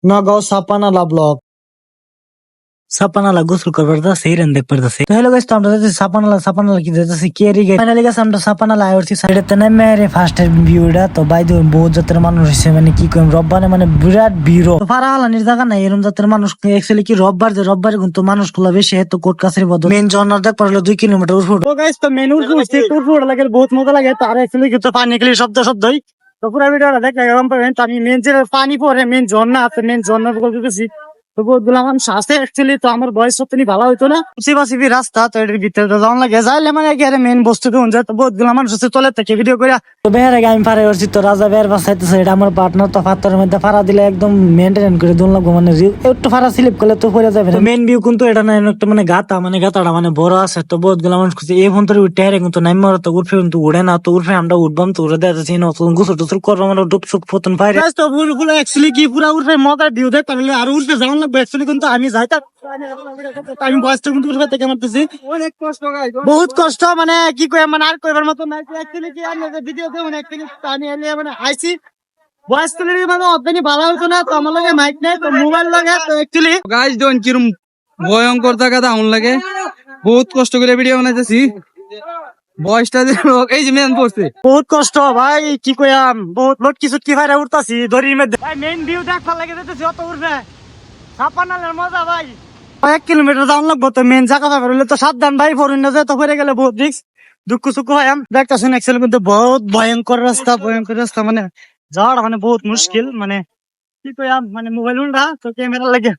Nagaon সাপানালা block সাপানালা গোসল করবার যাচ্ছে হিরেন দেখ পারতেছে তো হ্যালো গাইস তো আমরা যাচ্ছি সাপানালা কি যাচ্ছি কেরি গাই ফাইনালি গেছে আমরা সাপানালা আইছি সাইডেতে নামে রে ফার্স্টের ভিউটা তো বাইরে বহুত জাতের মানুষ হইছে মানে কি কইম রব্বারে মানে বিরাট ভিড় তো ফারা হালানির জায়গা নাই এরকম জাতের মানুষ অ্যাকচুয়ালি কি রোববারে কিন্তু মানুষগুলো বেশি তো কোর্ট কাছারি বদল মেন জর্নার দেখ পারলো 2 কিলোমিটার উপর তো গাইস তো মেন উপর লাগে বহুত মজা লাগে তো আর অ্যাকচুয়ালি কিন্তু পানি খেলে শব্দই তো পুরো ভিডিওটা দেখলে এরকম পাবেন তো আমি মেন যে পানি পরে মেন ঝর্ণা আছে মেন ঝর্ণার গল্প গেছি তো বহুত গুলো মানুষ আছে অ্যাকচুয়ালি তো আমার বয়স সত্যি ভালো হইতো না সিপি রাস্তা তো এর ভিতরে তো যাওয়ান লাগে যাইলে মানে গিয়ে মেন বস্তু কোন যায় তো বহুত গুলো মানুষ আছে তলে থেকে ভিডিও করে তো বের আগে আমি পারে করছি তো রাজা বের বাসাইতেছে এটা আমার পার্টনার তো পাথরের মধ্যে ফাড়া দিলে একদম মেনটেন করে দুন লাগবো মানে একটু ফাড়া স্লিপ করলে তো পড়ে যাবে মেন ভিউ কিন্তু এটা না একটা মানে গাতাটা মানে বড় আছে তো বহুত গুলো মানুষ খুঁজছে এই ফোন তো উঠে হারে কিন্তু নাইম মারা তো উঠবে কিন্তু উড়ে না তো উঠবে আমরা উঠবাম তো উড়ে দেখাচ্ছি নতুন গোসল টোসল করবো আমরা ডুপসুক ফতন পাই তো পুরো অ্যাকচুয়ালি কি পুরা উঠবে মজার ভিউ দেখ পারলে আর উঠবে যাওয়ান লাগবে অ্যাকচুয়ালি কিন্তু আমি যাই আমি বয়সটা কিন্তু উঠবে থেকে মারতেছি অনেক কষ্ট বহুত কষ্ট মানে কি কই মানে আর কইবার মতো নাই অ্যাকচুয়ালি কি আমি ভিডিওতে মানে অ্যাকচুয়ালি পানি এলে মানে আইছি ভয়েস ক্লিয়ারিটি মানে অতনি ভালো হতো না তো আমার লাগে মাইক নাই তো মোবাইল লাগে তো অ্যাকচুয়ালি গাইস দেখুন কিরম ভয়ঙ্কর জায়গা দাউন লাগে বহুত কষ্ট করে ভিডিও বানাইতেছি বয়সটা এই যে মেন পড়ছে বহুত কষ্ট ভাই কি কইয়াম বহুত লোক কিছু কি ভাইরা উঠতাছি দড়ির মধ্যে ভাই মেইন ভিউ দেখবার লাগে যেতেছি অত উঠবে সাপানালের মজা ভাই 1 কিলোমিটার যাওয়ান লাগবো তো মেন জায়গা পাবে হলে তো সাবধান ভাই ফরিন না যায় তো পরে গেলে বহুত রিস্ক দুঃখ সুখ হয় দেখতেছেন অ্যাকচুয়ালি কিন্তু বহুত ভয়ঙ্কর রাস্তা মানে যাওয়াটা মানে বহুত মুশকিল মানে কি কইয়াম মানে মোবাইল উল্টা তো ক্যামেরা লাগে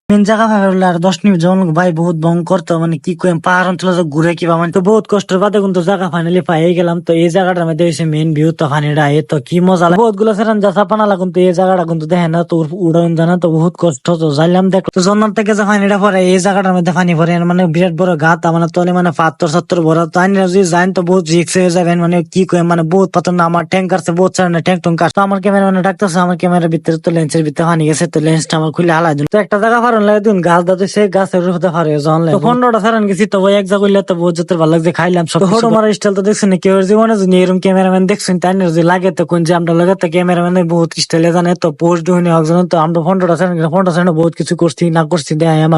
মেন জায়গা ভাবে আর 10 মিনিট যাওয়ান ভাই বহুত ভয়ঙ্কর তো মানে কি কইম পাহাড় অঞ্চলে ঘুরে কিবা মানে তো বহুত কষ্টের বাদে কিন্তু জায়গা ফাইনালি পাই গেলাম তো এই জায়গাটার মধ্যে হয়েছে মেন ভিউ তো ফানিটা এ তো কি মজা লাগে বহুত গুলো সেরান যা চাপানালা কিন্তু এই জায়গাটা কিন্তু দেখে না তো উড়ান জানা তো বহুত কষ্ট তো যাইলাম দেখ তো জন্নার থেকে যে ফানিটা পরে এই জায়গাটার মধ্যে ফানি পরে মানে বিরাট বড় গাত মানে তলে মানে পাথর সাত্তর ভরা তো আইন যদি যাইন তো বহুত রিক্স হয়ে যাবেন মানে কি কইম মানে বহুত পাথর না আমার ট্যাঙ্ক আছে বহুত সারা ট্যাঙ্ক টুঙ্ক তো আমার ক্যামেরা মানে ডাকতেছে আমার ক্যামেরার ভিতরে তো লেন্সের ভিতরে ফানি গেছে তো লেন্সটা আমার খুলে হালাই দিন তো একটা জায়গা ফারন লাগে দিন গাছ দাতে সে গাছের উপরে ফারে জানলে তো 15টা সারান গেছি তো ওই এক জায়গা তো বহুত যেতে ভালো লাগছে খাইলাম সব ফটো মারা স্টাইল তো দেখছেন কেউ জীবনে যদি এরকম ক্যামেরাম্যান দেখছেন তাই যদি লাগে তো কোন যে আমরা লাগে তো ক্যামেরাম্যানের বহুত স্টাইলে জানে তো পোস্ট হইনি একজন তো আমরা 15টা সারান বহুত কিছু করছি না করছি দেয় আমার